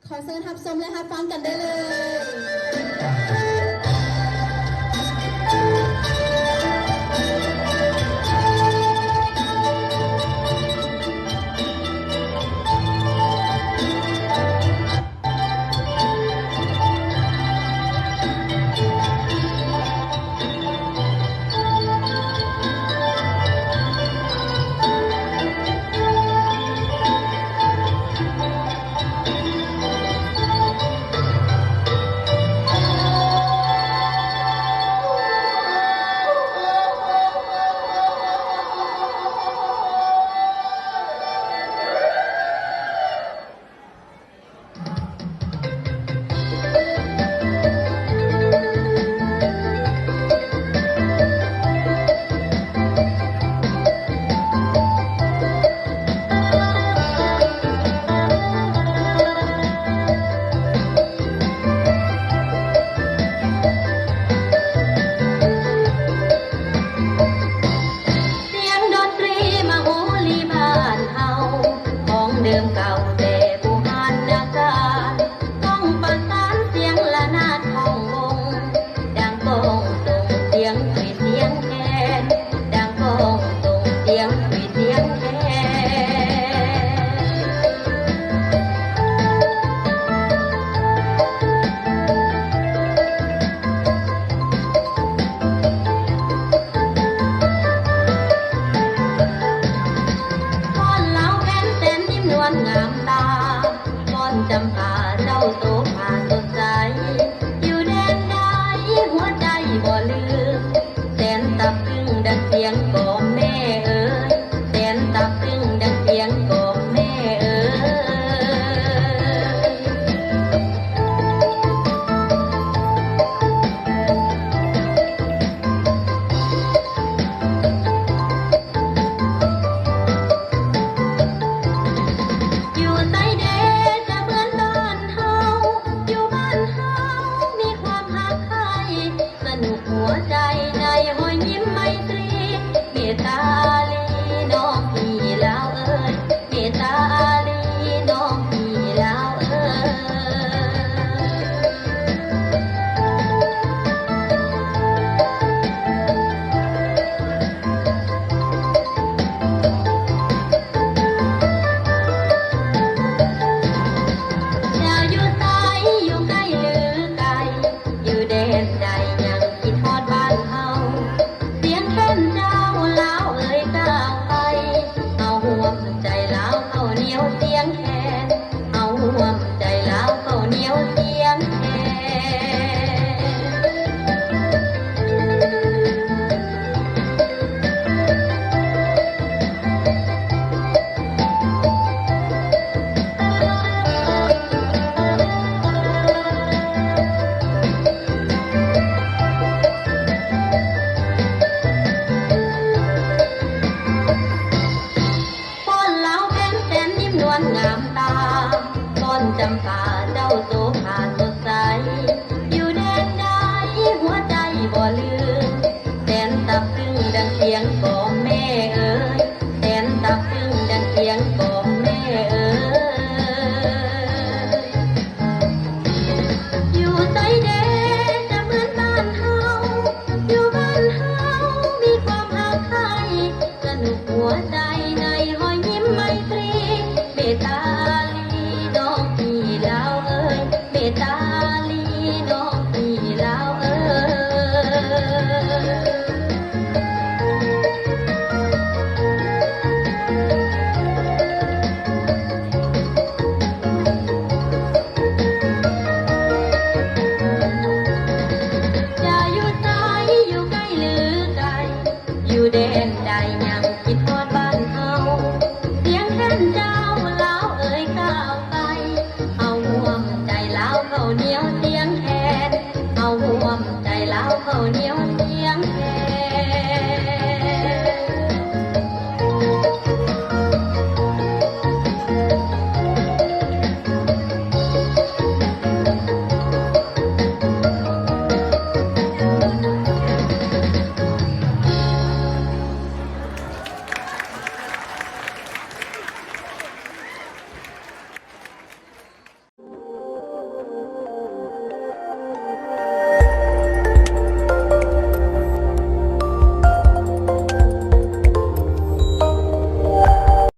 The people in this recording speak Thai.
ขอเชิญทับชมและทับฟังกันได้เลยเดิมเก่าแต่ผู้หันนาการต้องประสานเสียงละนาดของวงดังโป่งส่งเสียงคุยเสียงแคนดังโป่งส่งเสียงคุยเสียงแคนงามตาก้อนจำปาเจ้าโตผ่าสดใสอยู่แดนใดหัวใจบ่ลืมแสนตับตึงดังเสียงกอมแม่เอ๋ยแสนตับตึงดังเสียงกอมแม่เอ๋ยหัวใจในหอยยิ้มไมตรีเมตตาลีน้องพี่ลาวเอ้ยเมตตาลีน้องพี่ลาวเอ้ยจะอยู่ใต้อยู่ใกล้หรือไกลอยู่แดนใดเสียงเป็นเจ้าลาวเอ่ยก้าวไปเอาห่วงใจลาวเข้าเหนียวเสียงแคนเอาห่วงใจลาวเข้าเหนียวเสียงแคนงามตาก้อนจำปาเจ้าโสภาสดใสอยู่แดนใดหัวใจบ่ลืม